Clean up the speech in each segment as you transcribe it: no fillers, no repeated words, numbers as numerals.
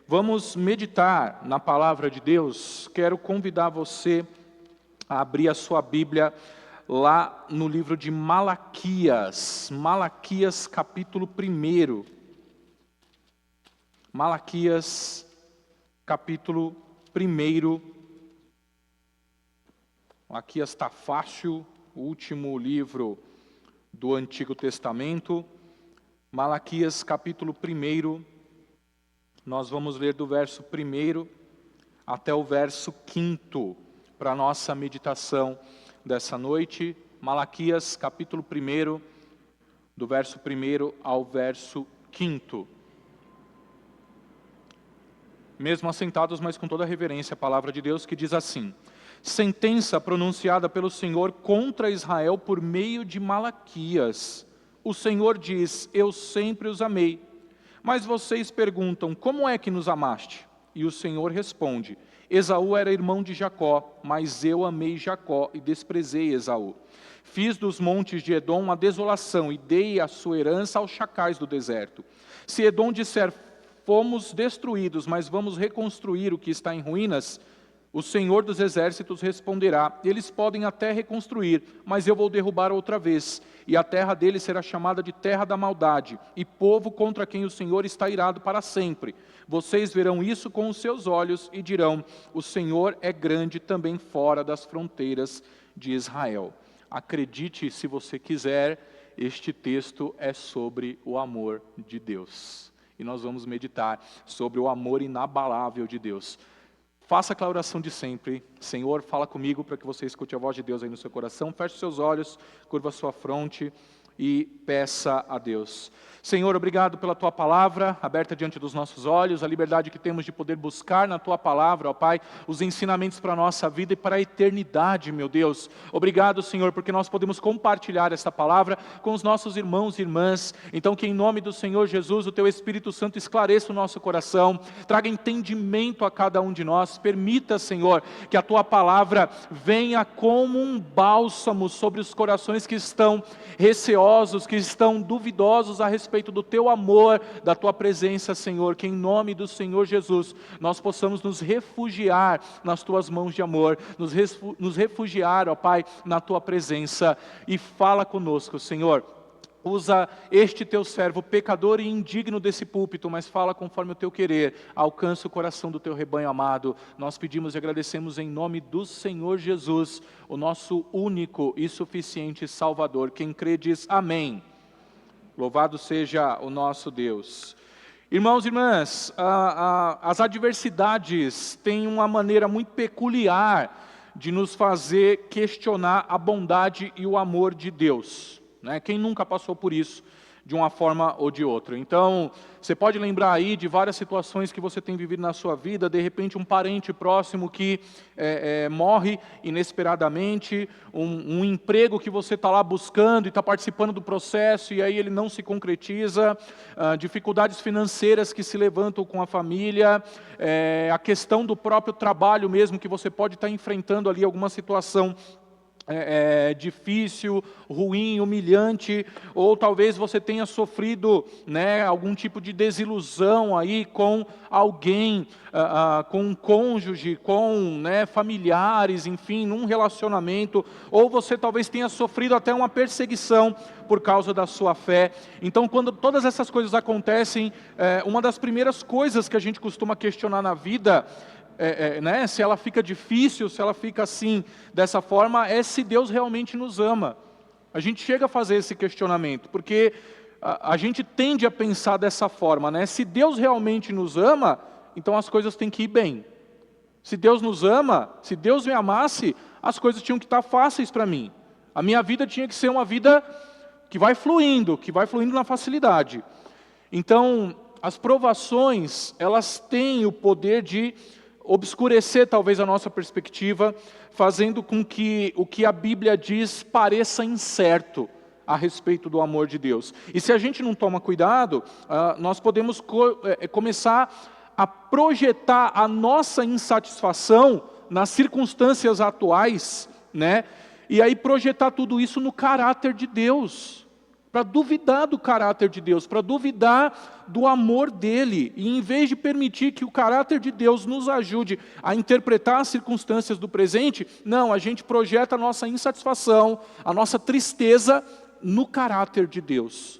Vamos meditar na palavra de Deus. Quero convidar você a abrir a sua Bíblia lá no livro de Malaquias. Malaquias capítulo 1. Malaquias capítulo 1. Malaquias está fácil, o último livro do Antigo Testamento. Malaquias capítulo 1. Nós vamos ler do verso 1 até o verso 5 para a nossa meditação dessa noite. Malaquias capítulo 1, do verso 1 ao verso 5. Mesmo assentados, mas com toda a reverência, a palavra de Deus que diz assim: sentença pronunciada pelo Senhor contra Israel por meio de Malaquias. O Senhor diz: eu sempre os amei. Mas vocês perguntam: como é que nos amaste? E o Senhor responde: Esaú era irmão de Jacó, mas eu amei Jacó e desprezei Esaú. Fiz dos montes de Edom uma desolação e dei a sua herança aos chacais do deserto. Se Edom disser: fomos destruídos, mas vamos reconstruir o que está em ruínas, o Senhor dos exércitos responderá: eles podem até reconstruir, mas eu vou derrubar outra vez, e a terra deles será chamada de terra da maldade, e povo contra quem o Senhor está irado para sempre. Vocês verão isso com os seus olhos e dirão: o Senhor é grande também fora das fronteiras de Israel. Acredite se você quiser, este texto é sobre o amor de Deus. E nós vamos meditar sobre o amor inabalável de Deus. Faça aquela oração de sempre: Senhor, fala comigo, para que você escute a voz de Deus aí no seu coração. Feche os seus olhos, curva a sua fronte e peça a Deus. Senhor, obrigado pela Tua palavra, aberta diante dos nossos olhos, a liberdade que temos de poder buscar na Tua palavra, ó Pai, os ensinamentos para a nossa vida e para a eternidade, meu Deus. Obrigado, Senhor, porque nós podemos compartilhar esta palavra com os nossos irmãos e irmãs. Então, que em nome do Senhor Jesus, o Teu Espírito Santo esclareça o nosso coração, traga entendimento a cada um de nós. Permita, Senhor, que a Tua palavra venha como um bálsamo sobre os corações que estão receosos, que estão duvidosos a respeito do Teu amor, da Tua presença, Senhor. Que em nome do Senhor Jesus, nós possamos nos refugiar nas Tuas mãos de amor, nos refugiar, ó Pai, na Tua presença. E fala conosco, Senhor. Usa este Teu servo, pecador e indigno desse púlpito, mas fala conforme o Teu querer. Alcança o coração do Teu rebanho amado. Nós pedimos e agradecemos em nome do Senhor Jesus, o nosso único e suficiente Salvador. Quem crê diz amém. Louvado seja o nosso Deus. Irmãos e irmãs, as adversidades têm uma maneira muito peculiar de nos fazer questionar a bondade e o amor de Deus. Quem nunca passou por isso de uma forma ou de outra? Então, você pode lembrar aí de várias situações que você tem vivido na sua vida. De repente, um parente próximo que morre inesperadamente, um emprego que você está lá buscando e está participando do processo e aí ele não se concretiza, dificuldades financeiras que se levantam com a família, a questão do próprio trabalho mesmo, que você pode estar enfrentando ali alguma situação difícil, ruim, humilhante, ou talvez você tenha sofrido algum tipo de desilusão aí com alguém, com um cônjuge, com familiares, enfim, num relacionamento, ou você talvez tenha sofrido até uma perseguição por causa da sua fé. Então, quando todas essas coisas acontecem, uma das primeiras coisas que a gente costuma questionar na vida, se ela fica difícil, se ela fica assim, dessa forma, é se Deus realmente nos ama. A gente chega a fazer esse questionamento, porque a gente tende a pensar dessa forma, se Deus realmente nos ama, então as coisas têm que ir bem. Se Deus nos ama, se Deus me amasse, as coisas tinham que estar fáceis para mim. A minha vida tinha que ser uma vida que vai fluindo na facilidade. Então, as provações, elas têm o poder de obscurecer talvez a nossa perspectiva, fazendo com que o que a Bíblia diz pareça incerto a respeito do amor de Deus. E se a gente não toma cuidado, nós podemos começar a projetar a nossa insatisfação nas circunstâncias atuais, e aí projetar tudo isso no caráter de Deus. para duvidar do caráter de Deus, para duvidar do amor dele. E em vez de permitir que o caráter de Deus nos ajude a interpretar as circunstâncias do presente, não, a gente projeta a nossa insatisfação, a nossa tristeza no caráter de Deus.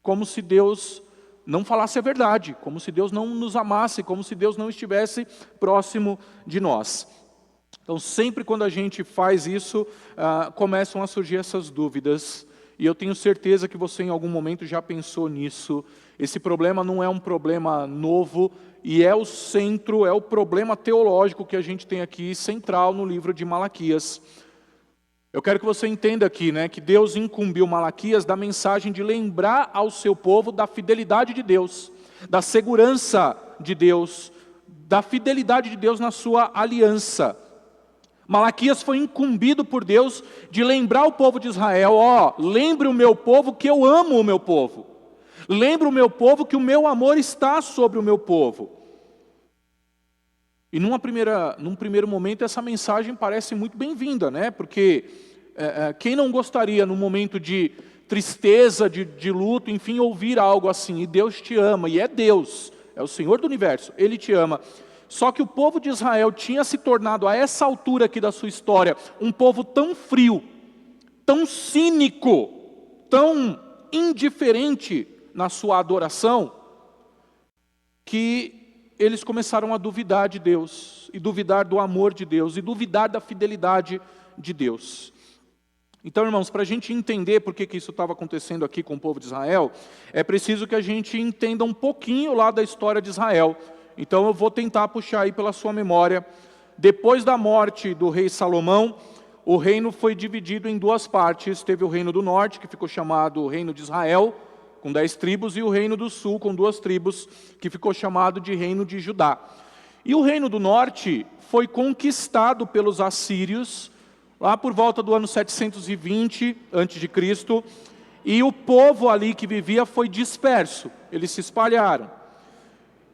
Como se Deus não falasse a verdade, como se Deus não nos amasse, como se Deus não estivesse próximo de nós. Então, sempre quando a gente faz isso, começam a surgir essas dúvidas. E eu tenho certeza que você em algum momento já pensou nisso. Esse problema não é um problema novo, e é o centro, é o problema teológico que a gente tem aqui, central no livro de Malaquias. Eu quero que você entenda aqui, né, que Deus incumbiu Malaquias da mensagem de lembrar ao seu povo da fidelidade de Deus, da segurança de Deus, da fidelidade de Deus na sua aliança. Malaquias foi incumbido por Deus de lembrar o povo de Israel, lembre o meu povo que eu amo o meu povo. Lembre o meu povo que o meu amor está sobre o meu povo. E num primeiro momento essa mensagem parece muito bem-vinda, né? Porque quem não gostaria num momento de tristeza, de luto, enfim, ouvir algo assim, e Deus te ama, e é Deus, é o Senhor do universo, Ele te ama. Só que o povo de Israel tinha se tornado, a essa altura aqui da sua história, um povo tão frio, tão cínico, tão indiferente na sua adoração, que eles começaram a duvidar de Deus, e duvidar do amor de Deus, e duvidar da fidelidade de Deus. Então, irmãos, para a gente entender por que isso estava acontecendo aqui com o povo de Israel, é preciso que a gente entenda um pouquinho lá da história de Israel. Então eu vou tentar puxar aí pela sua memória. Depois da morte do rei Salomão, o reino foi dividido em duas partes. Teve o reino do norte, que ficou chamado o reino de Israel, com 10 tribos, e o reino do sul, com 2 tribos, que ficou chamado de reino de Judá. E o reino do norte foi conquistado pelos assírios, lá por volta do ano 720 a.C., e o povo ali que vivia foi disperso, eles se espalharam.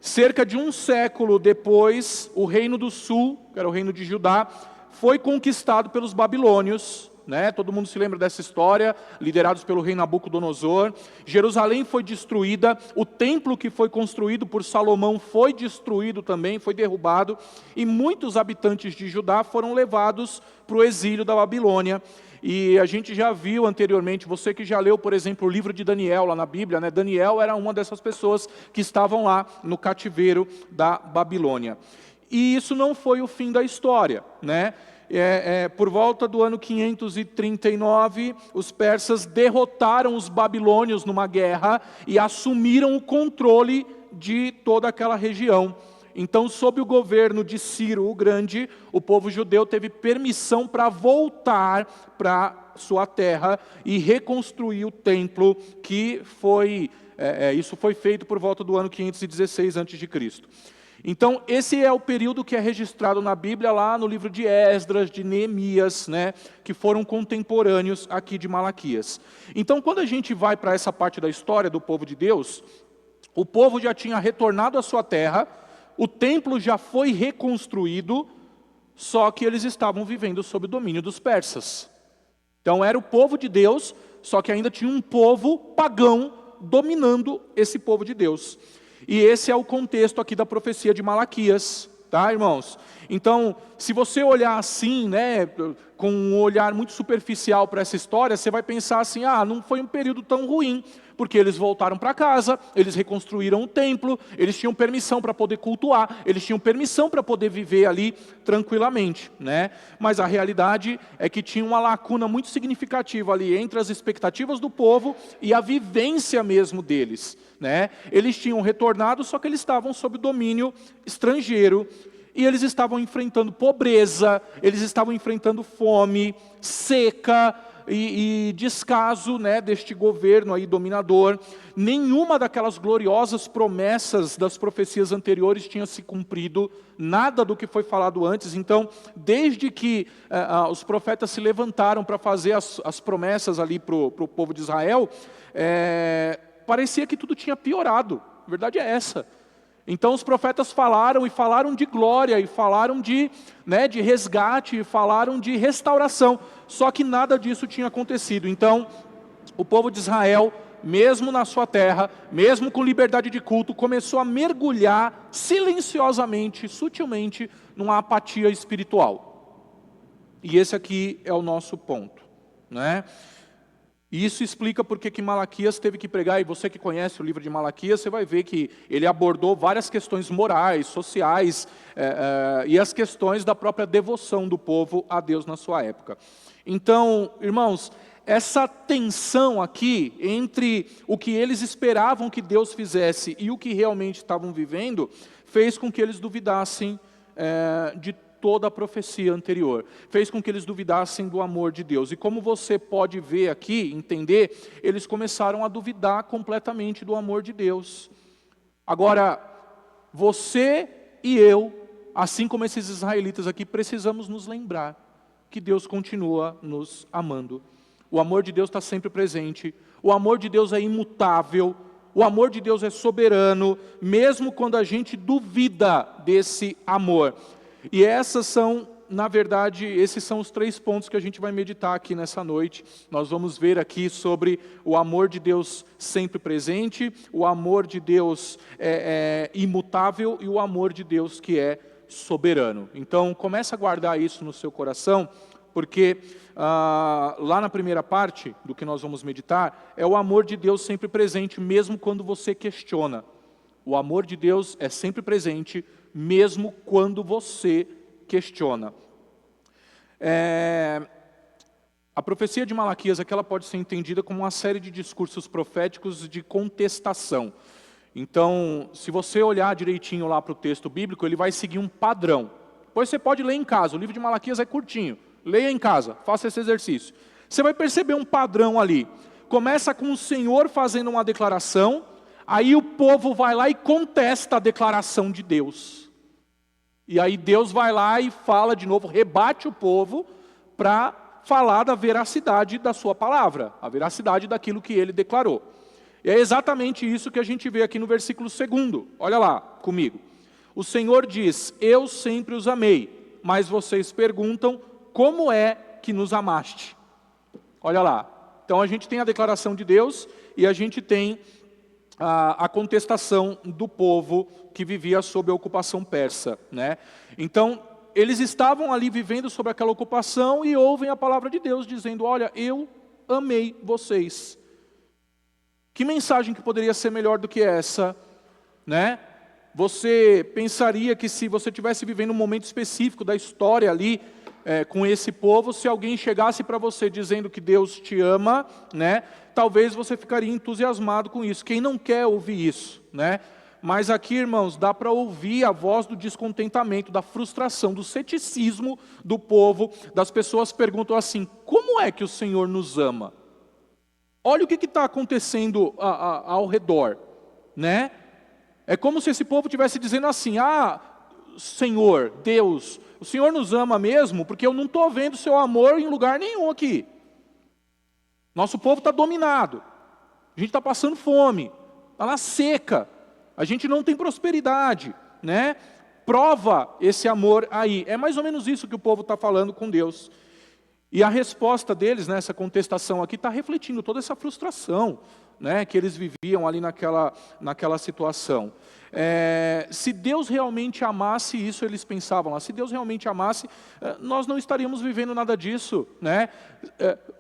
Cerca de um século depois, o reino do sul, que era o reino de Judá, foi conquistado pelos babilônios, né? Todo mundo se lembra dessa história, liderados pelo rei Nabucodonosor. Jerusalém foi destruída, o templo que foi construído por Salomão foi destruído também, foi derrubado, e muitos habitantes de Judá foram levados para o exílio da Babilônia. E a gente já viu anteriormente, você que já leu, por exemplo, o livro de Daniel lá na Bíblia, né? Daniel era uma dessas pessoas que estavam lá no cativeiro da Babilônia. E isso não foi o fim da história, né? Por volta do ano 539, os persas derrotaram os babilônios numa guerra e assumiram o controle de toda aquela região. Então, sob o governo de Ciro o Grande, o povo judeu teve permissão para voltar para sua terra e reconstruir o templo, que isso foi feito por volta do ano 516 a.C. Então, esse é o período que é registrado na Bíblia, lá no livro de Esdras, de Neemias, né, que foram contemporâneos aqui de Malaquias. Então, quando a gente vai para essa parte da história do povo de Deus, o povo já tinha retornado à sua terra, o templo já foi reconstruído, só que eles estavam vivendo sob o domínio dos persas. Então era o povo de Deus, só que ainda tinha um povo pagão dominando esse povo de Deus. E esse é o contexto aqui da profecia de Malaquias, tá, irmãos? Então, se você olhar assim, né, com um olhar muito superficial para essa história, você vai pensar assim, não foi um período tão ruim, porque eles voltaram para casa, eles reconstruíram o templo, eles tinham permissão para poder cultuar, eles tinham permissão para poder viver ali tranquilamente, né? Mas a realidade é que tinha uma lacuna muito significativa ali entre as expectativas do povo e a vivência mesmo deles, né? Eles tinham retornado, só que eles estavam sob domínio estrangeiro, e eles estavam enfrentando pobreza, eles estavam enfrentando fome, seca e descaso, né, deste governo aí dominador. Nenhuma daquelas gloriosas promessas das profecias anteriores tinha se cumprido, nada do que foi falado antes. Então, desde que os profetas se levantaram para fazer as promessas ali para o povo de Israel, parecia que tudo tinha piorado. A verdade é essa. Então os profetas falaram, e falaram de glória, e falaram de resgate, e falaram de restauração, só que nada disso tinha acontecido. Então, o povo de Israel, mesmo na sua terra, mesmo com liberdade de culto, começou a mergulhar silenciosamente, sutilmente, numa apatia espiritual. E esse aqui é o nosso ponto, né? E isso explica porque que Malaquias teve que pregar, e você que conhece o livro de Malaquias, você vai ver que ele abordou várias questões morais, sociais, e as questões da própria devoção do povo a Deus na sua época. Então, irmãos, essa tensão aqui entre o que eles esperavam que Deus fizesse e o que realmente estavam vivendo, fez com que eles duvidassem de toda a profecia anterior. Fez com que eles duvidassem do amor de Deus. E como você pode ver aqui, entender, eles começaram a duvidar completamente do amor de Deus. Agora, você e eu, assim como esses israelitas aqui, precisamos nos lembrar que Deus continua nos amando. O amor de Deus está sempre presente. O amor de Deus é imutável. O amor de Deus é soberano, mesmo quando a gente duvida desse amor. E essas são, na verdade, esses são os 3 pontos que a gente vai meditar aqui nessa noite. Nós vamos ver aqui sobre o amor de Deus sempre presente, o amor de Deus imutável e o amor de Deus que é soberano. Então, comece a guardar isso no seu coração, porque lá na primeira parte do que nós vamos meditar, é o amor de Deus sempre presente, mesmo quando você questiona. O amor de Deus é sempre presente, mesmo quando você questiona. A profecia de Malaquias aqui, ela pode ser entendida como uma série de discursos proféticos de contestação. Então, se você olhar direitinho lá para o texto bíblico, ele vai seguir um padrão. Depois você pode ler em casa, o livro de Malaquias é curtinho. Leia em casa, faça esse exercício. Você vai perceber um padrão ali. Começa com o Senhor fazendo uma declaração, aí o povo vai lá e contesta a declaração de Deus. E aí Deus vai lá e fala de novo, rebate o povo para falar da veracidade da sua palavra, a veracidade daquilo que ele declarou. E é exatamente isso que a gente vê aqui no versículo 2. Olha lá comigo. O Senhor diz, eu sempre os amei, mas vocês perguntam, como é que nos amaste? Olha lá. Então a gente tem a declaração de Deus e a gente tem a contestação do povo que vivia sob a ocupação persa, né? Então, eles estavam ali vivendo sob aquela ocupação e ouvem a palavra de Deus dizendo, olha, eu amei vocês. Que mensagem que poderia ser melhor do que essa, né? Você pensaria que se você estivesse vivendo um momento específico da história ali, com esse povo, se alguém chegasse para você dizendo que Deus te ama, né, talvez você ficaria entusiasmado com isso. Quem não quer ouvir isso, né? Mas aqui, irmãos, dá para ouvir a voz do descontentamento, da frustração, do ceticismo do povo. Das pessoas perguntam assim, como é que o Senhor nos ama? Olha o que está acontecendo ao redor, né? É como se esse povo estivesse dizendo assim, Senhor, Deus, o Senhor nos ama mesmo, porque eu não estou vendo seu amor em lugar nenhum aqui. Nosso povo está dominado, a gente está passando fome, está na seca, a gente não tem prosperidade, né? Prova esse amor aí. É mais ou menos isso que o povo está falando com Deus. E a resposta deles, nessa contestação aqui, está refletindo toda essa frustração, né, que eles viviam ali naquela situação. Se Deus realmente amasse isso, eles pensavam lá, se Deus realmente amasse, nós não estaríamos vivendo nada disso, né?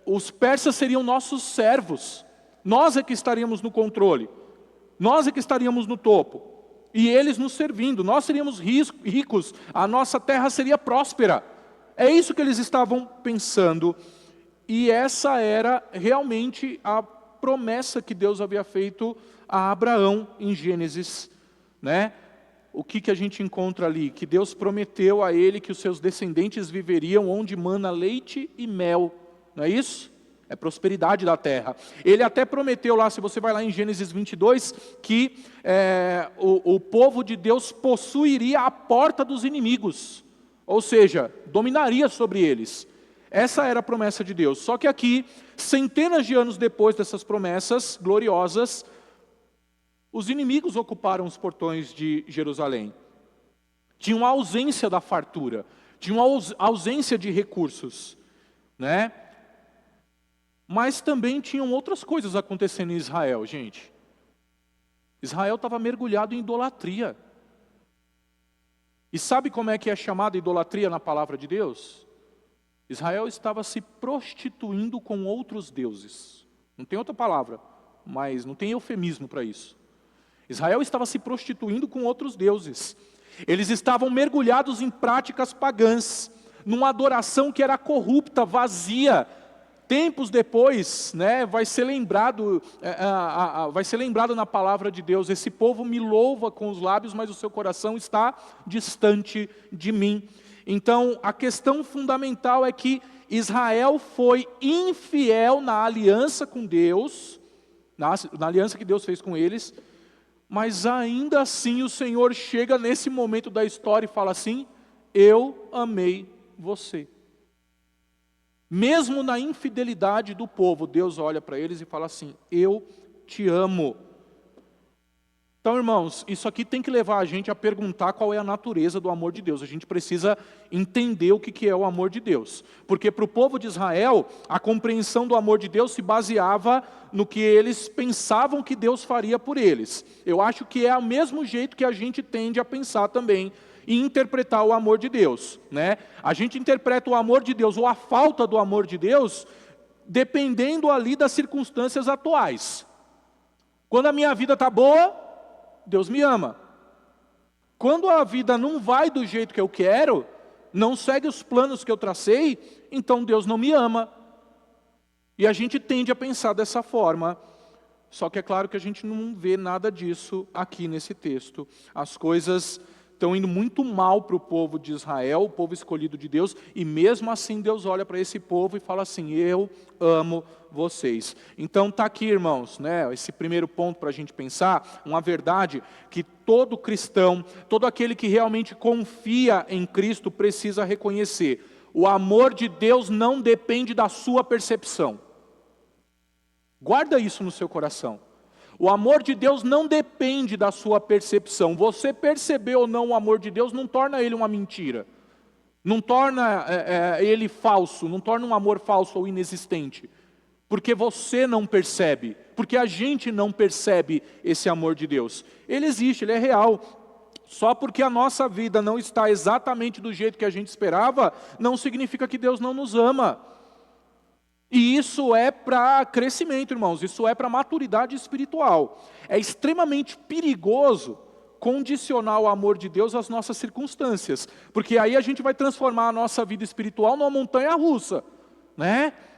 Os persas seriam nossos servos, nós é que estaríamos no controle, nós é que estaríamos no topo, e eles nos servindo, nós seríamos ricos, a nossa terra seria próspera. É isso que eles estavam pensando, e essa era realmente a promessa que Deus havia feito a Abraão em Gênesis, né? O que a gente encontra ali? Que Deus prometeu a ele que os seus descendentes viveriam onde mana leite e mel, não é isso? É prosperidade da terra. Ele até prometeu lá, se você vai lá em Gênesis 22, que o povo de Deus possuiria a porta dos inimigos, ou seja, dominaria sobre eles. Essa era a promessa de Deus. Só que aqui, centenas de anos depois dessas promessas gloriosas, os inimigos ocuparam os portões de Jerusalém. Tinha uma ausência da fartura, tinha uma ausência de recursos, né? Mas também tinham outras coisas acontecendo em Israel, gente. Israel estava mergulhado em idolatria. E sabe como é que é chamada idolatria na palavra de Deus? Israel estava se prostituindo com outros deuses. Não tem outra palavra, mas não tem eufemismo para isso. Israel estava se prostituindo com outros deuses. Eles estavam mergulhados em práticas pagãs, numa adoração que era corrupta, vazia. Tempos depois, vai ser lembrado na palavra de Deus: esse povo me louva com os lábios, mas o seu coração está distante de mim. Então, a questão fundamental é que Israel foi infiel na aliança com Deus, na aliança que Deus fez com eles, mas ainda assim o Senhor chega nesse momento da história e fala assim: eu amei você. Mesmo na infidelidade do povo, Deus olha para eles e fala assim: eu te amo. Então, irmãos, isso aqui tem que levar a gente a perguntar qual é a natureza do amor de Deus. A gente precisa entender o que é o amor de Deus. Porque para o povo de Israel, a compreensão do amor de Deus se baseava no que eles pensavam que Deus faria por eles. Eu acho que é o mesmo jeito que a gente tende a pensar também e interpretar o amor de Deus, A gente interpreta o amor de Deus ou a falta do amor de Deus dependendo ali das circunstâncias atuais. Quando a minha vida está boa, Deus me ama. Quando a vida não vai do jeito que eu quero, não segue os planos que eu tracei, então Deus não me ama. E a gente tende a pensar dessa forma. Só que é claro que a gente não vê nada disso aqui nesse texto. As coisas estão indo muito mal para o povo de Israel, o povo escolhido de Deus, e mesmo assim Deus olha para esse povo e fala assim: eu amo vocês. Então está aqui, irmãos, esse primeiro ponto para a gente pensar, uma verdade que todo cristão, todo aquele que realmente confia em Cristo precisa reconhecer: o amor de Deus não depende da sua percepção. Guarda isso no seu coração. O amor de Deus não depende da sua percepção. Você perceber ou não o amor de Deus não torna ele uma mentira. Não torna ele falso, não torna um amor falso ou inexistente. Porque você não percebe, porque a gente não percebe esse amor de Deus. Ele existe, ele é real. Só porque a nossa vida não está exatamente do jeito que a gente esperava, não significa que Deus não nos ama. E isso é para crescimento, irmãos, isso é para maturidade espiritual. É extremamente perigoso condicionar o amor de Deus às nossas circunstâncias, porque aí a gente vai transformar a nossa vida espiritual numa montanha-russa,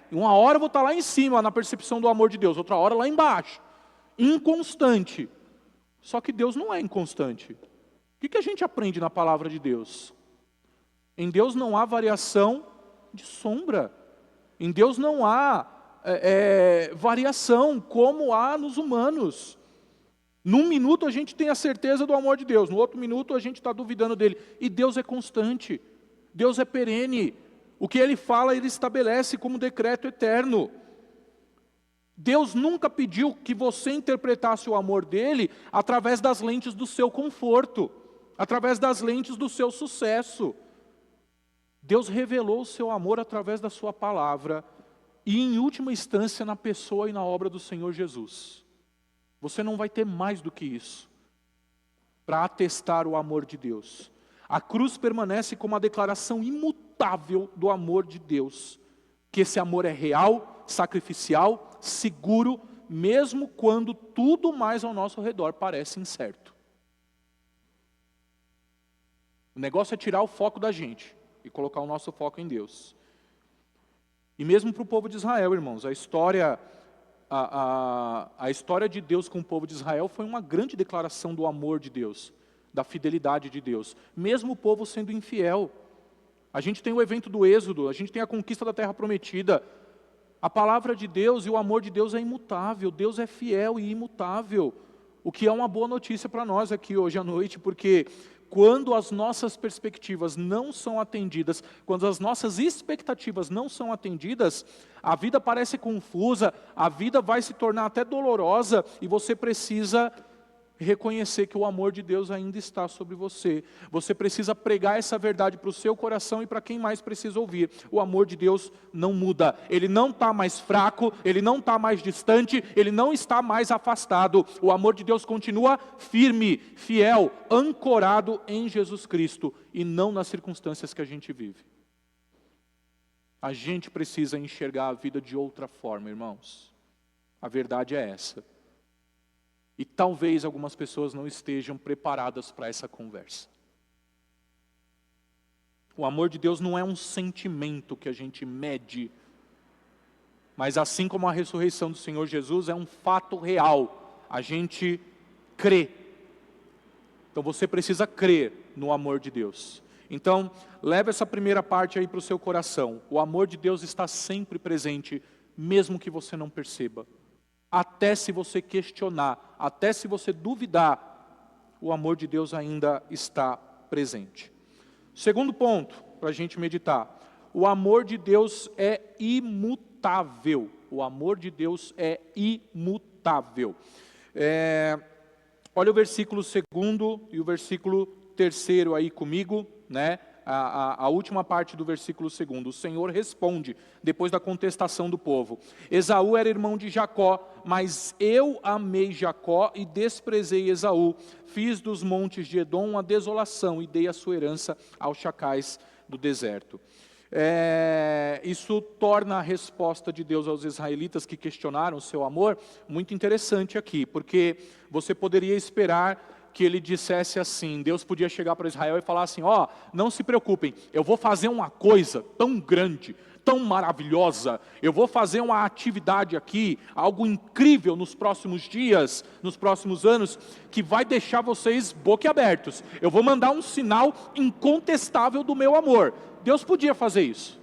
Uma hora eu vou estar lá em cima, na percepção do amor de Deus, outra hora lá embaixo, inconstante. Só que Deus não é inconstante. O que a gente aprende na palavra de Deus? Em Deus não há variação de sombra. Em Deus não há variação como há nos humanos. Num minuto a gente tem a certeza do amor de Deus, no outro minuto a gente está duvidando dele. E Deus é constante, Deus é perene. O que Ele fala, Ele estabelece como decreto eterno. Deus nunca pediu que você interpretasse o amor dEle através das lentes do seu conforto, através das lentes do seu sucesso. Deus revelou o seu amor através da sua palavra e, em última instância, na pessoa e na obra do Senhor Jesus. Você não vai ter mais do que isso para atestar o amor de Deus. A cruz permanece como a declaração imutável do amor de Deus, que esse amor é real, sacrificial, seguro, mesmo quando tudo mais ao nosso redor parece incerto. O negócio é tirar o foco da gente e colocar o nosso foco em Deus. E mesmo para o povo de Israel, irmãos, a história de Deus com o povo de Israel foi uma grande declaração do amor de Deus, da fidelidade de Deus, mesmo o povo sendo infiel. A gente tem o evento do Êxodo, a gente tem a conquista da terra prometida. A palavra de Deus e o amor de Deus é imutável, Deus é fiel e imutável, o que é uma boa notícia para nós aqui hoje à noite, porque quando as nossas perspectivas não são atendidas, quando as nossas expectativas não são atendidas, a vida parece confusa, a vida vai se tornar até dolorosa e você precisa reconhecer que o amor de Deus ainda está sobre você. Você precisa pregar essa verdade para o seu coração e para quem mais precisa ouvir. O amor de Deus não muda. Ele não está mais fraco, ele não está mais distante, ele não está mais afastado. O amor de Deus continua firme, fiel, ancorado em Jesus Cristo e não nas circunstâncias que a gente vive. A gente precisa enxergar a vida de outra forma, irmãos. A verdade é essa. E talvez algumas pessoas não estejam preparadas para essa conversa. O amor de Deus não é um sentimento que a gente mede, mas assim como a ressurreição do Senhor Jesus é um fato real, a gente crê. Então você precisa crer no amor de Deus. Então, leve essa primeira parte aí para o seu coração. O amor de Deus está sempre presente, mesmo que você não perceba. Até se você questionar, até se você duvidar, o amor de Deus ainda está presente. Segundo ponto, para a gente meditar. O amor de Deus é imutável. O amor de Deus é imutável. Olha o versículo 2º e o versículo 3º aí comigo, né? A última parte do versículo 2º, o Senhor responde, depois da contestação do povo. Esaú era irmão de Jacó, mas eu amei Jacó e desprezei Esaú. Fiz dos montes de Edom uma desolação e dei a sua herança aos chacais do deserto. Isso torna a resposta de Deus aos israelitas que questionaram o seu amor muito interessante aqui, porque você poderia esperar que ele dissesse assim, Deus podia chegar para Israel e falar assim, não se preocupem, eu vou fazer uma coisa tão grande, tão maravilhosa, eu vou fazer uma atividade aqui, algo incrível nos próximos dias, nos próximos anos, que vai deixar vocês boquiabertos. Eu vou mandar um sinal incontestável do meu amor. Deus podia fazer isso.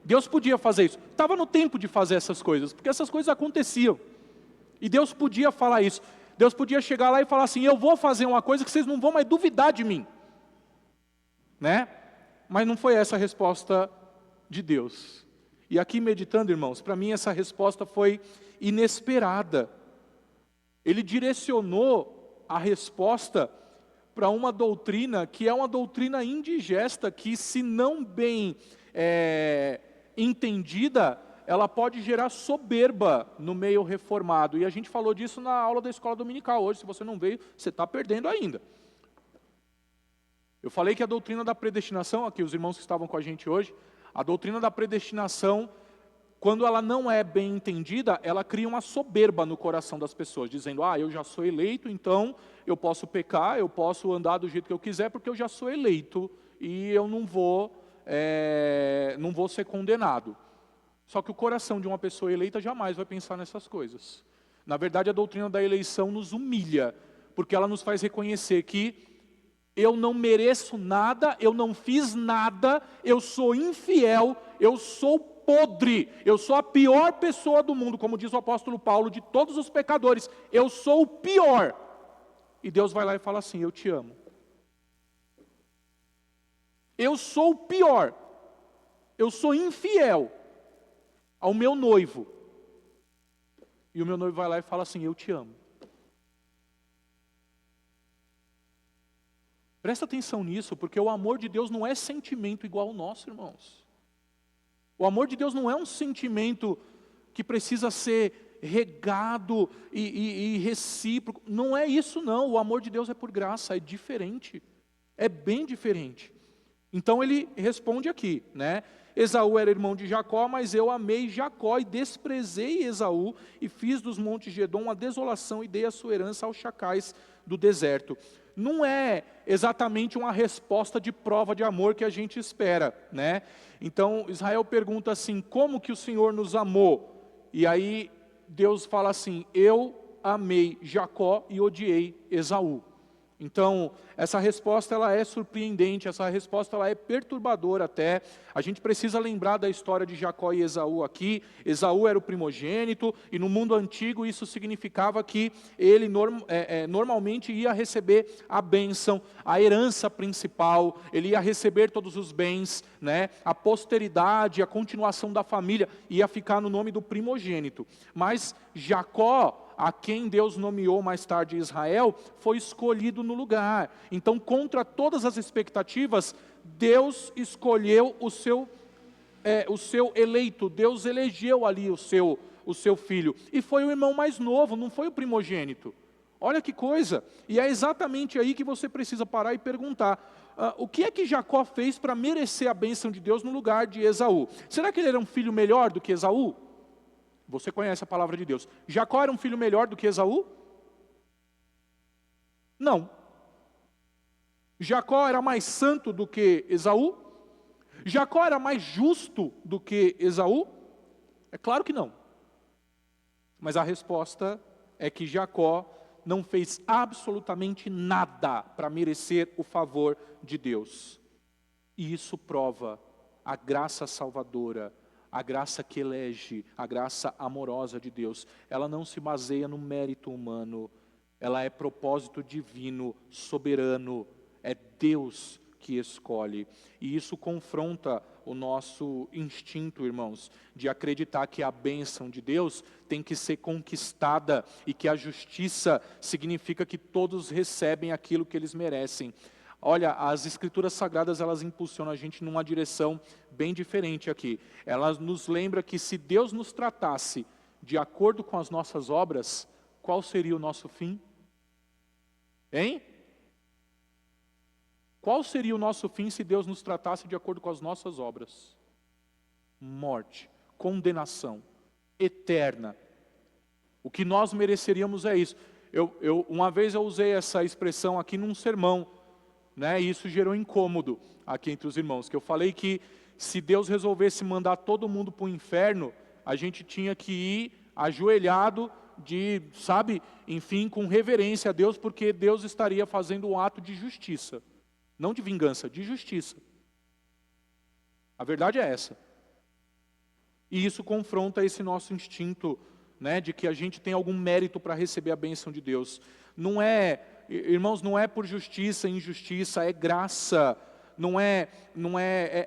Deus podia fazer isso. Estava no tempo de fazer essas coisas, porque essas coisas aconteciam. E Deus podia falar isso. Deus podia chegar lá e falar assim, eu vou fazer uma coisa que vocês não vão mais duvidar de mim. Né? Mas não foi essa a resposta de Deus. E aqui meditando, irmãos, para mim essa resposta foi inesperada. Ele direcionou a resposta para uma doutrina que é uma doutrina indigesta, que se não bem entendida, ela pode gerar soberba no meio reformado. E a gente falou disso na aula da escola dominical hoje. Se você não veio, você está perdendo ainda. Eu falei que a doutrina da predestinação, aqui os irmãos que estavam com a gente hoje, a doutrina da predestinação, quando ela não é bem entendida, ela cria uma soberba no coração das pessoas, dizendo, eu já sou eleito, então eu posso pecar, eu posso andar do jeito que eu quiser, porque eu já sou eleito e eu não vou ser condenado. Só que o coração de uma pessoa eleita jamais vai pensar nessas coisas. Na verdade, a doutrina da eleição nos humilha, porque ela nos faz reconhecer que eu não mereço nada, eu não fiz nada, eu sou infiel, eu sou podre, eu sou a pior pessoa do mundo, como diz o apóstolo Paulo, de todos os pecadores, eu sou o pior. E Deus vai lá e fala assim, eu te amo. Eu sou o pior, eu sou infiel ao meu noivo. E o meu noivo vai lá e fala assim, eu te amo. Presta atenção nisso, porque o amor de Deus não é sentimento igual ao nosso, irmãos. O amor de Deus não é um sentimento que precisa ser regado e recíproco. Não é isso não, o amor de Deus é por graça, é diferente. É bem diferente. Então ele responde aqui, né? Esaú era irmão de Jacó, mas eu amei Jacó e desprezei Esaú e fiz dos montes de Edom uma desolação e dei a sua herança aos chacais do deserto. Não é exatamente uma resposta de prova de amor que a gente espera, né? Então Israel pergunta assim, como que o Senhor nos amou? E aí Deus fala assim, eu amei Jacó e odiei Esaú. Então, essa resposta ela é surpreendente, essa resposta ela é perturbadora até. A gente precisa lembrar da história de Jacó e Esaú aqui. Esaú era o primogênito, e no mundo antigo isso significava que ele normalmente ia receber a bênção, a herança principal, ele ia receber todos os bens, né? A posteridade, a continuação da família ia ficar no nome do primogênito. Mas Jacó, a quem Deus nomeou mais tarde Israel, foi escolhido no lugar. Então, contra todas as expectativas, Deus escolheu o seu eleito, Deus elegeu ali o seu filho. E foi o irmão mais novo, não foi o primogênito. Olha que coisa. E é exatamente aí que você precisa parar e perguntar, o que é que Jacó fez para merecer a bênção de Deus no lugar de Esaú? Será que ele era um filho melhor do que Esaú? Você conhece a palavra de Deus. Jacó era um filho melhor do que Esaú? Não. Jacó era mais santo do que Esaú? Jacó era mais justo do que Esaú? É claro que não. Mas a resposta é que Jacó não fez absolutamente nada para merecer o favor de Deus. E isso prova a graça salvadora, a graça que elege, a graça amorosa de Deus. Ela não se baseia no mérito humano, ela é propósito divino, soberano, é Deus que escolhe. E isso confronta o nosso instinto, irmãos, de acreditar que a bênção de Deus tem que ser conquistada e que a justiça significa que todos recebem aquilo que eles merecem. Olha, as Escrituras Sagradas, elas impulsionam a gente numa direção bem diferente aqui. Elas nos lembram que se Deus nos tratasse de acordo com as nossas obras, qual seria o nosso fim? Hein? Qual seria o nosso fim se Deus nos tratasse de acordo com as nossas obras? Morte, condenação, eterna. O que nós mereceríamos é isso. Uma vez eu usei essa expressão aqui num sermão, né, e isso gerou incômodo aqui entre os irmãos, que eu falei que se Deus resolvesse mandar todo mundo para o inferno, a gente tinha que ir ajoelhado, enfim, com reverência a Deus, porque Deus estaria fazendo um ato de justiça. Não de vingança, de justiça. A verdade é essa. E isso confronta esse nosso instinto, né, de que a gente tem algum mérito para receber a bênção de Deus. Não é, irmãos, não é por justiça, injustiça, é graça.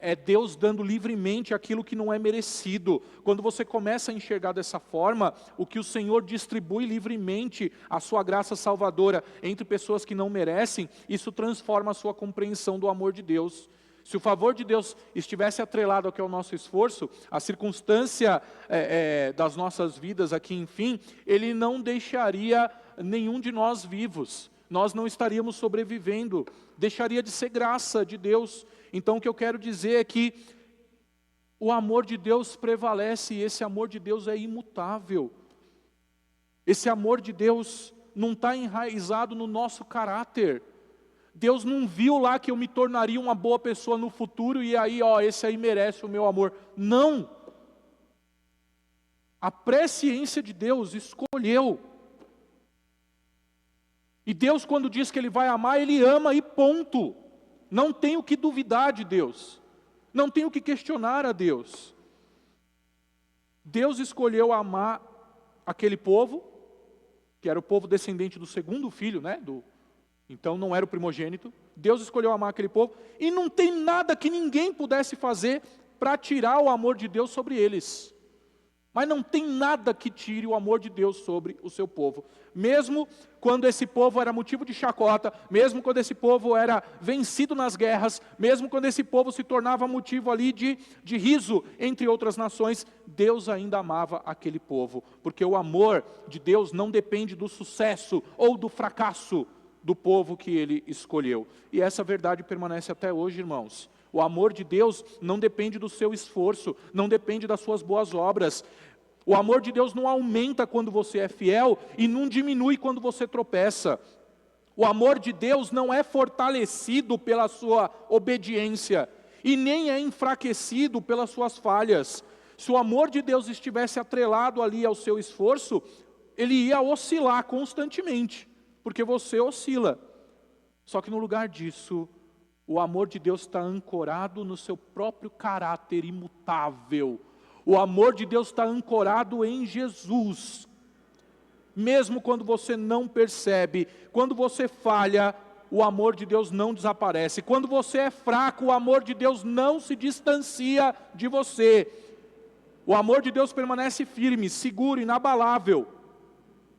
É Deus dando livremente aquilo que não é merecido. Quando você começa a enxergar dessa forma, o que o Senhor distribui livremente, a sua graça salvadora entre pessoas que não merecem, isso transforma a sua compreensão do amor de Deus. Se o favor de Deus estivesse atrelado ao que é o nosso esforço, a circunstância das nossas vidas aqui, enfim, Ele não deixaria nenhum de nós vivos. Nós não estaríamos sobrevivendo, deixaria de ser graça de Deus. Então o que eu quero dizer é que o amor de Deus prevalece e esse amor de Deus é imutável. Esse amor de Deus não está enraizado no nosso caráter. Deus não viu lá que eu me tornaria uma boa pessoa no futuro e aí, esse aí merece o meu amor. Não! A presciência de Deus escolheu. E Deus, quando diz que Ele vai amar, Ele ama e ponto. Não tem o que duvidar de Deus. Não tem o que questionar a Deus. Deus escolheu amar aquele povo, que era o povo descendente do segundo filho, né? Então não era o primogênito. Deus escolheu amar aquele povo. E não tem nada que ninguém pudesse fazer para tirar o amor de Deus sobre eles. Mas não tem nada que tire o amor de Deus sobre o seu povo. Mesmo quando esse povo era motivo de chacota, mesmo quando esse povo era vencido nas guerras, mesmo quando esse povo se tornava motivo ali de riso entre outras nações, Deus ainda amava aquele povo. Porque o amor de Deus não depende do sucesso ou do fracasso do povo que Ele escolheu. E essa verdade permanece até hoje, irmãos. O amor de Deus não depende do seu esforço, não depende das suas boas obras. O amor de Deus não aumenta quando você é fiel e não diminui quando você tropeça. O amor de Deus não é fortalecido pela sua obediência e nem é enfraquecido pelas suas falhas. Se o amor de Deus estivesse atrelado ali ao seu esforço, ele ia oscilar constantemente, porque você oscila. Só que no lugar disso, o amor de Deus está ancorado no seu próprio caráter imutável. O amor de Deus está ancorado em Jesus. Mesmo quando você não percebe, quando você falha, o amor de Deus não desaparece. Quando você é fraco, o amor de Deus não se distancia de você. O amor de Deus permanece firme, seguro, inabalável.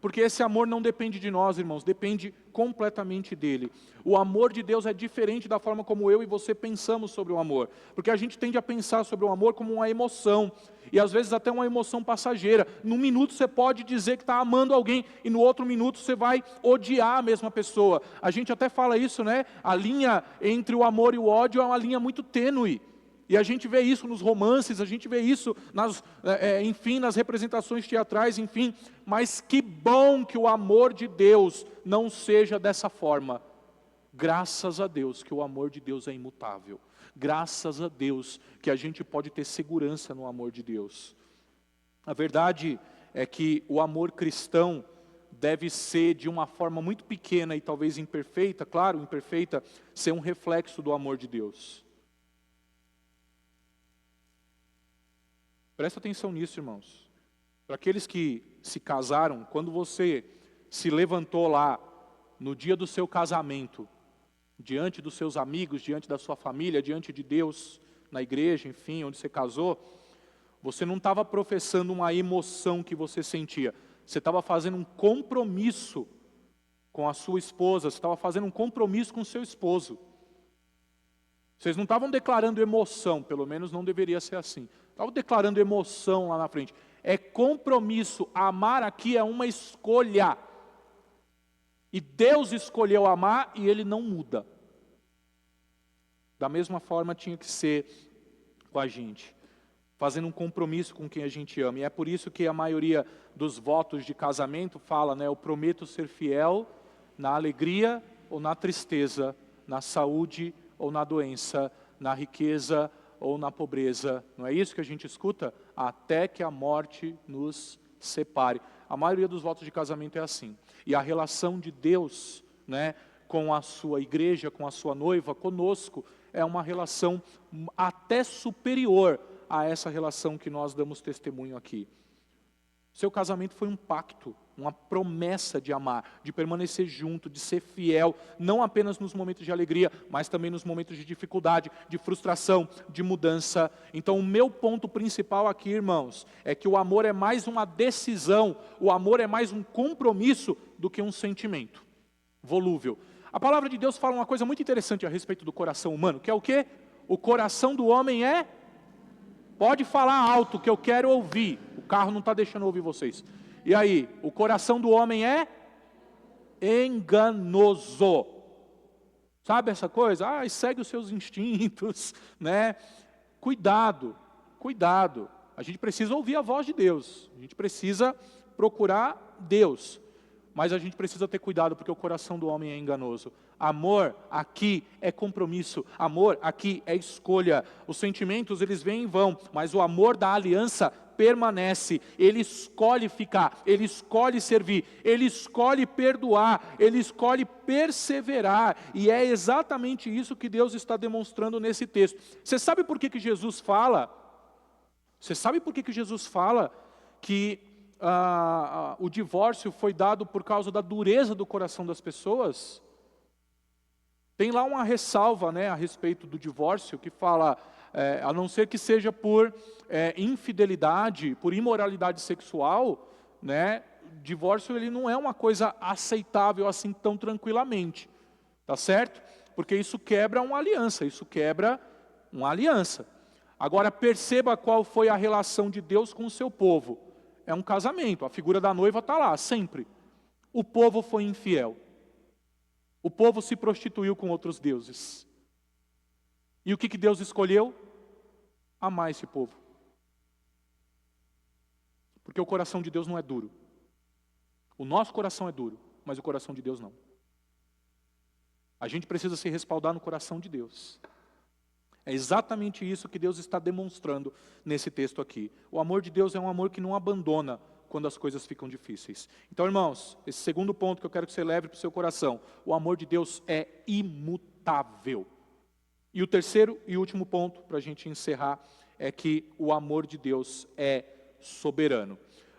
Porque esse amor não depende de nós, irmãos, depende completamente dele. O amor de Deus é diferente da forma como eu e você pensamos sobre o amor. Porque a gente tende a pensar sobre o amor como uma emoção, e às vezes até uma emoção passageira. Num minuto você pode dizer que está amando alguém, e no outro minuto você vai odiar a mesma pessoa. A gente até fala isso, né? A linha entre o amor e o ódio é uma linha muito tênue. E a gente vê isso nos romances, a gente vê isso, enfim, nas representações teatrais, enfim. Mas que bom que o amor de Deus não seja dessa forma. Graças a Deus que o amor de Deus é imutável. Graças a Deus que a gente pode ter segurança no amor de Deus. A verdade é que o amor cristão deve ser de uma forma muito pequena e talvez imperfeita, claro, imperfeita, ser um reflexo do amor de Deus. Presta atenção nisso, irmãos. Para aqueles que se casaram, quando você se levantou lá, no dia do seu casamento, diante dos seus amigos, diante da sua família, diante de Deus, na igreja, enfim, onde você casou, você não estava professando uma emoção que você sentia. Você estava fazendo um compromisso com a sua esposa, você estava fazendo um compromisso com o seu esposo. Vocês não estavam declarando emoção, pelo menos não deveria ser assim. Estavam declarando emoção lá na frente. É compromisso. Amar aqui é uma escolha. E Deus escolheu amar e Ele não muda. Da mesma forma tinha que ser com a gente. Fazendo um compromisso com quem a gente ama. E é por isso que a maioria dos votos de casamento fala, né? Eu prometo ser fiel na alegria ou na tristeza, na saúde ou na doença, na riqueza ou na pobreza. Não é isso que a gente escuta? Até que a morte nos separe. A maioria dos votos de casamento é assim. E a relação de Deus, né, com a sua igreja, com a sua noiva, conosco, é uma relação até superior a essa relação que nós damos testemunho aqui. Seu casamento foi um pacto, uma promessa de amar, de permanecer junto, de ser fiel, não apenas nos momentos de alegria, mas também nos momentos de dificuldade, de frustração, de mudança. Então o meu ponto principal aqui, irmãos, é que o amor é mais uma decisão, o amor é mais um compromisso do que um sentimento volúvel. A palavra de Deus fala uma coisa muito interessante a respeito do coração humano, que é o quê? O coração do homem é... Pode falar alto que eu quero ouvir. O carro não está deixando ouvir vocês. E aí, o coração do homem é enganoso. Sabe essa coisa? Segue os seus instintos, né? Cuidado, cuidado. A gente precisa ouvir a voz de Deus. A gente precisa procurar Deus. Mas a gente precisa ter cuidado porque o coração do homem é enganoso. Amor aqui é compromisso, amor aqui é escolha. Os sentimentos eles vêm e vão, mas o amor da aliança permanece. Ele escolhe ficar, ele escolhe servir, ele escolhe perdoar, ele escolhe perseverar. E é exatamente isso que Deus está demonstrando nesse texto. Você sabe por que Jesus fala? Você sabe por que Jesus fala que o divórcio foi dado por causa da dureza do coração das pessoas? Tem lá uma ressalva, né, a respeito do divórcio, que fala, a não ser que seja por infidelidade, por imoralidade sexual, né, divórcio ele não é uma coisa aceitável assim tão tranquilamente, tá certo? Porque isso quebra uma aliança, Agora perceba qual foi a relação de Deus com o seu povo. É um casamento, a figura da noiva está lá, sempre. O povo foi infiel. O povo se prostituiu com outros deuses. E o que Deus escolheu? Amar esse povo. Porque o coração de Deus não é duro. O nosso coração é duro, mas o coração de Deus não. A gente precisa se respaldar no coração de Deus. É exatamente isso que Deus está demonstrando nesse texto aqui. O amor de Deus é um amor que não abandona quando as coisas ficam difíceis. Então, irmãos, esse segundo ponto que eu quero que você leve para o seu coração, o amor de Deus é imutável. E o terceiro e último ponto, para a gente encerrar, é que o amor de Deus é soberano.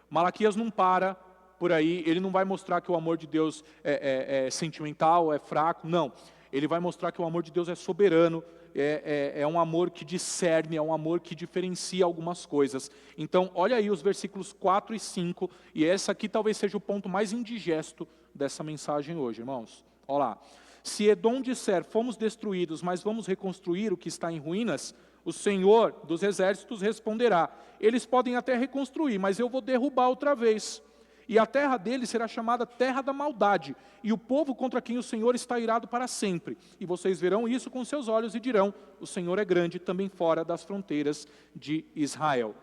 Malaquias não para por aí, ele não vai mostrar que o amor de Deus é sentimental, é fraco, não. Ele vai mostrar que o amor de Deus é soberano, é um amor que discerne, é um amor que diferencia algumas coisas. Então, olha aí os versículos 4 e 5, e esse aqui talvez seja o ponto mais indigesto dessa mensagem hoje, irmãos. Olha lá. Se Edom disser, fomos destruídos, mas vamos reconstruir o que está em ruínas, o Senhor dos exércitos responderá, eles podem até reconstruir, mas eu vou derrubar outra vez. E a terra deles será chamada terra da maldade, e o povo contra quem o Senhor está irado para sempre. E vocês verão isso com seus olhos e dirão, o Senhor é grande também fora das fronteiras de Israel.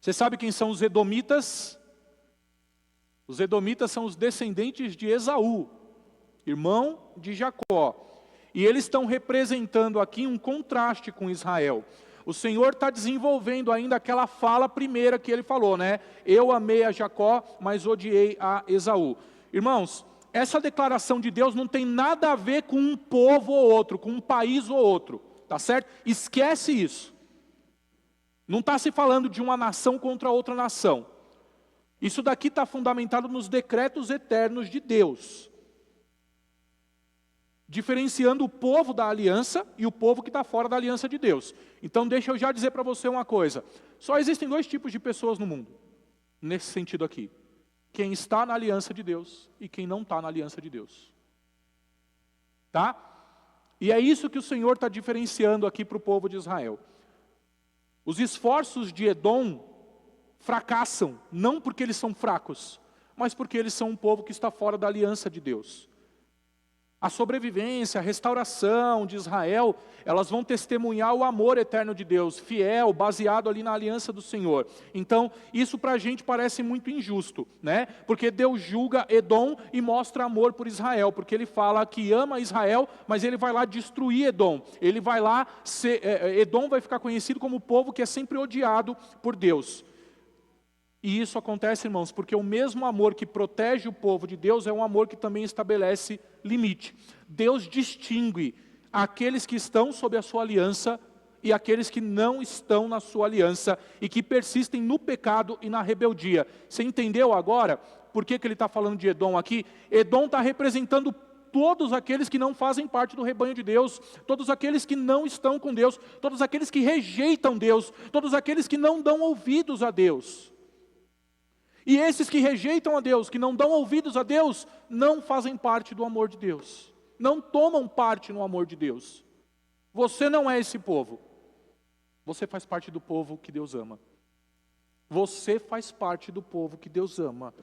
Você sabe quem são os edomitas? Os edomitas são os descendentes de Esaú, irmão de Jacó. E eles estão representando aqui um contraste com Israel. O Senhor está desenvolvendo ainda aquela fala primeira que ele falou, né? Eu amei a Jacó, mas odiei a Esaú. Irmãos, essa declaração de Deus não tem nada a ver com um povo ou outro, com um país ou outro, tá certo? Esquece isso. Não está se falando de uma nação contra outra nação. Isso daqui está fundamentado nos decretos eternos de Deus, diferenciando o povo da aliança e o povo que está fora da aliança de Deus. Então deixa eu já dizer para você uma coisa, só existem dois tipos de pessoas no mundo, nesse sentido aqui, quem está na aliança de Deus e quem não está na aliança de Deus. Tá? E é isso que o Senhor está diferenciando aqui para o povo de Israel. Os esforços de Edom fracassam, não porque eles são fracos, mas porque eles são um povo que está fora da aliança de Deus. A sobrevivência, a restauração de Israel, elas vão testemunhar o amor eterno de Deus, fiel, baseado ali na aliança do Senhor. Então, isso para a gente parece muito injusto, né? Porque Deus julga Edom e mostra amor por Israel, porque Ele fala que ama Israel, mas Ele vai lá destruir Edom. Ele vai lá, Edom vai ficar conhecido como o povo que é sempre odiado por Deus. E isso acontece, irmãos, porque o mesmo amor que protege o povo de Deus é um amor que também estabelece limite. Deus distingue aqueles que estão sob a sua aliança e aqueles que não estão na sua aliança e que persistem no pecado e na rebeldia. Você entendeu agora por que ele está falando de Edom aqui? Edom está representando todos aqueles que não fazem parte do rebanho de Deus, todos aqueles que não estão com Deus, todos aqueles que rejeitam Deus, todos aqueles que não dão ouvidos a Deus. E esses que rejeitam a Deus, que não dão ouvidos a Deus, não fazem parte do amor de Deus. Não tomam parte no amor de Deus. Você não é esse povo. Você faz parte do povo que Deus ama. Você faz parte do povo que Deus ama.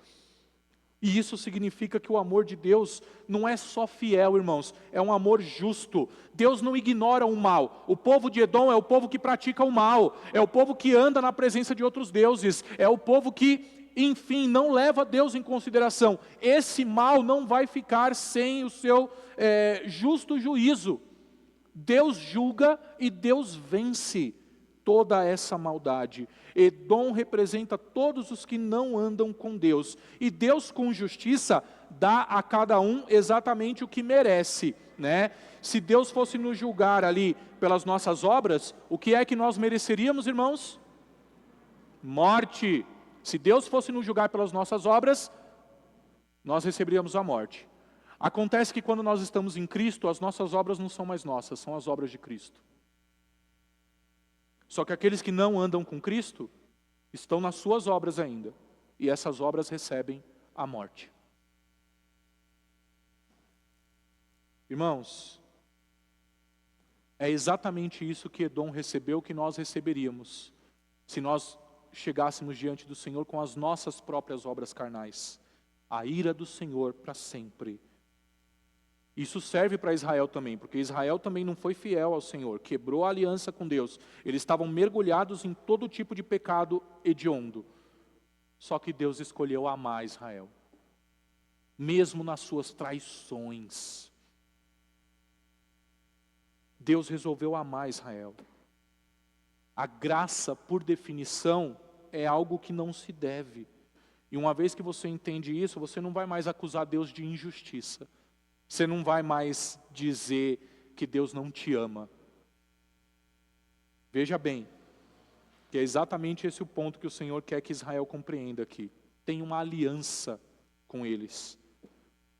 E isso significa que o amor de Deus não é só fiel, irmãos, é um amor justo. Deus não ignora o mal. O povo de Edom é o povo que pratica o mal, é o povo que anda na presença de outros deuses, é o povo que, enfim, não leva Deus em consideração. Esse mal não vai ficar sem o seu justo juízo. Deus julga e Deus vence toda essa maldade. Edom representa todos os que não andam com Deus. E Deus, com justiça, dá a cada um exatamente o que merece, né? Se Deus fosse nos julgar ali pelas nossas obras, o que é que nós mereceríamos, irmãos? Morte. Se Deus fosse nos julgar pelas nossas obras, nós receberíamos a morte. Acontece que quando nós estamos em Cristo, as nossas obras não são mais nossas, são as obras de Cristo. Só que aqueles que não andam com Cristo, estão nas suas obras ainda. E essas obras recebem a morte. Irmãos, é exatamente isso que Edom recebeu, que nós receberíamos, se nós chegássemos diante do Senhor com as nossas próprias obras carnais. A ira do Senhor para sempre. Isso serve para Israel também, porque Israel também não foi fiel ao Senhor, quebrou a aliança com Deus. Eles estavam mergulhados em todo tipo de pecado hediondo. Só que Deus escolheu amar Israel, mesmo nas suas traições. Deus resolveu amar Israel. A graça, por definição, é algo que não se deve. E uma vez que você entende isso, você não vai mais acusar Deus de injustiça. Você não vai mais dizer que Deus não te ama. Veja bem, que é exatamente esse o ponto que o Senhor quer que Israel compreenda aqui. Tem uma aliança com eles.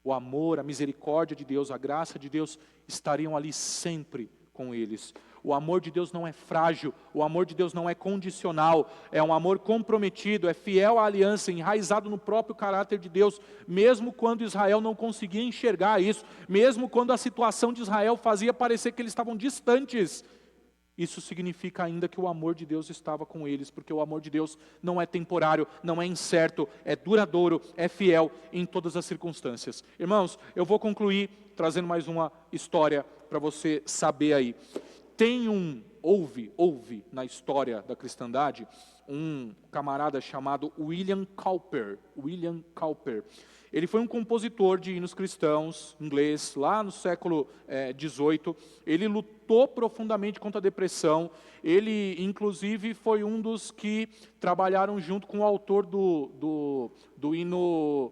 o amor, a misericórdia de Deus, a graça de Deus estariam ali sempre com eles. O amor de Deus não é frágil, o amor de Deus não é condicional, é um amor comprometido, é fiel à aliança, enraizado no próprio caráter de Deus, mesmo quando Israel não conseguia enxergar isso, mesmo quando a situação de Israel fazia parecer que eles estavam distantes. Isso significa ainda que o amor de Deus estava com eles, porque o amor de Deus não é temporário, não é incerto, é duradouro, é fiel em todas as circunstâncias. Irmãos, eu vou concluir trazendo mais uma história para você saber aí. Houve na história da cristandade um camarada chamado William Cowper. Ele foi um compositor de hinos cristãos, inglês, lá no século XVIII. Ele lutou profundamente contra a depressão. Ele, inclusive, foi um dos que trabalharam junto com o autor do hino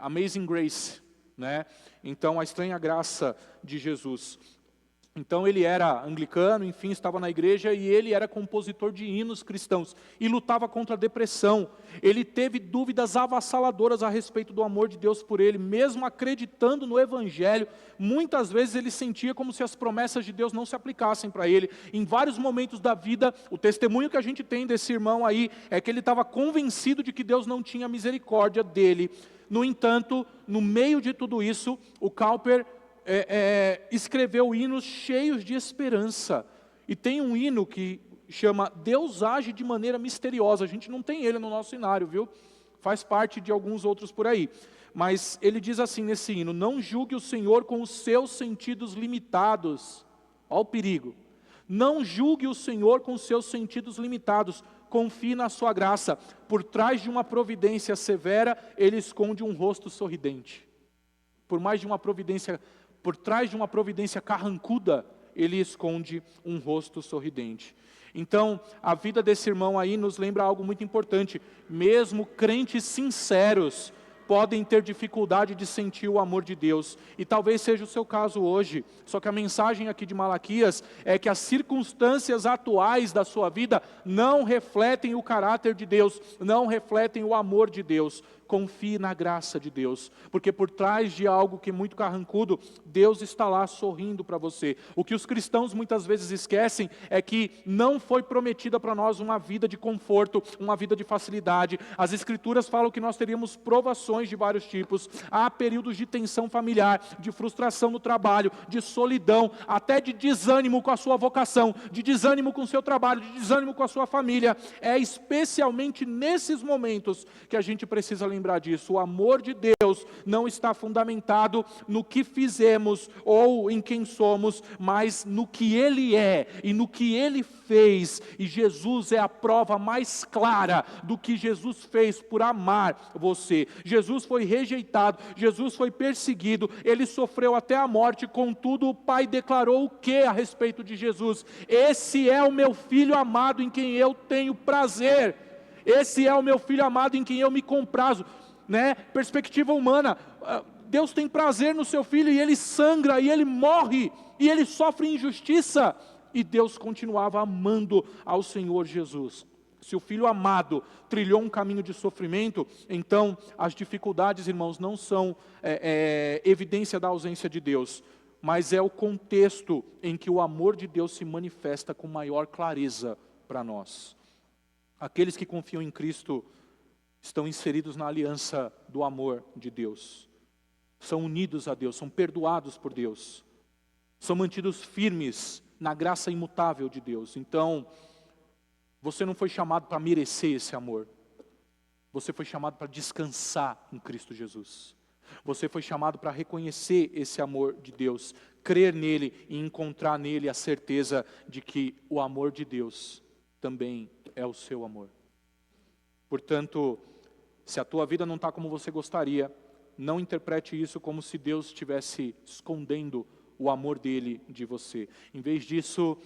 Amazing Grace, né? Então, a estranha graça de Jesus. Então ele era anglicano, enfim, estava na igreja e ele era compositor de hinos cristãos e lutava contra a depressão. Ele teve dúvidas avassaladoras a respeito do amor de Deus por ele, mesmo acreditando no Evangelho. Muitas vezes ele sentia como se as promessas de Deus não se aplicassem para ele. Em vários momentos da vida, o testemunho que a gente tem desse irmão aí é que ele estava convencido de que Deus não tinha misericórdia dele. No entanto, no meio de tudo isso, o Cowper escreveu hinos cheios de esperança. E tem um hino que chama Deus age de maneira misteriosa. A gente não tem ele no nosso hinário, viu? Faz parte de alguns outros por aí. Mas ele diz assim nesse hino: não julgue o Senhor com os seus sentidos limitados. Olha o perigo. Não julgue o Senhor com os seus sentidos limitados. Confie na sua graça. Por trás de uma providência severa, Ele esconde um rosto sorridente. Por trás de uma providência carrancuda, Ele esconde um rosto sorridente. Então, a vida desse irmão aí nos lembra algo muito importante. Mesmo crentes sinceros podem ter dificuldade de sentir o amor de Deus. E talvez seja o seu caso hoje. Só que a mensagem aqui de Malaquias é que as circunstâncias atuais da sua vida não refletem o caráter de Deus, não refletem o amor de Deus. Confie na graça de Deus, porque por trás de algo que é muito carrancudo, Deus está lá sorrindo para você. O que os cristãos muitas vezes esquecem é que não foi prometida para nós uma vida de conforto, uma vida de facilidade. As Escrituras falam que nós teríamos provações de vários tipos. Há períodos de tensão familiar, de frustração no trabalho, de solidão, até de desânimo com a sua vocação, de desânimo com o seu trabalho, de desânimo com a sua família. É especialmente nesses momentos que a gente precisa lembrar disso. O amor de Deus não está fundamentado no que fizemos ou em quem somos, mas no que Ele é e no que Ele fez. E Jesus é a prova mais clara do que Jesus fez por amar você. Jesus foi rejeitado, Jesus foi perseguido, Ele sofreu até a morte, contudo o Pai declarou o que a respeito de Jesus? Esse é o meu Filho amado em quem eu tenho prazer. Esse é o meu Filho amado em quem eu me comprazo, né? Perspectiva humana, Deus tem prazer no seu Filho e Ele sangra, e Ele morre, e Ele sofre injustiça, e Deus continuava amando ao Senhor Jesus. Se o Filho amado trilhou um caminho de sofrimento, então as dificuldades, irmãos, não são evidência da ausência de Deus, mas é o contexto em que o amor de Deus se manifesta com maior clareza para nós. Aqueles que confiam em Cristo estão inseridos na aliança do amor de Deus. São unidos a Deus, são perdoados por Deus. São mantidos firmes na graça imutável de Deus. Então, você não foi chamado para merecer esse amor. Você foi chamado para descansar em Cristo Jesus. Você foi chamado para reconhecer esse amor de Deus, crer nele e encontrar nele a certeza de que o amor de Deus também é o seu amor. Portanto, se a tua vida não está como você gostaria, não interprete isso como se Deus estivesse escondendo o amor dele de você. Em vez disso,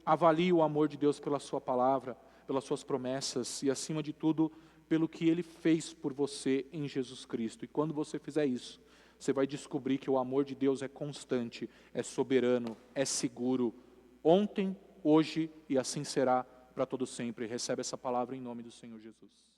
avalie o amor de Deus pela sua palavra, pelas suas promessas e, acima de tudo, pelo que Ele fez por você em Jesus Cristo. E quando você fizer isso, você vai descobrir que o amor de Deus é constante, é soberano, é seguro, ontem, hoje e assim será para todo sempre. Recebe essa palavra em nome do Senhor Jesus.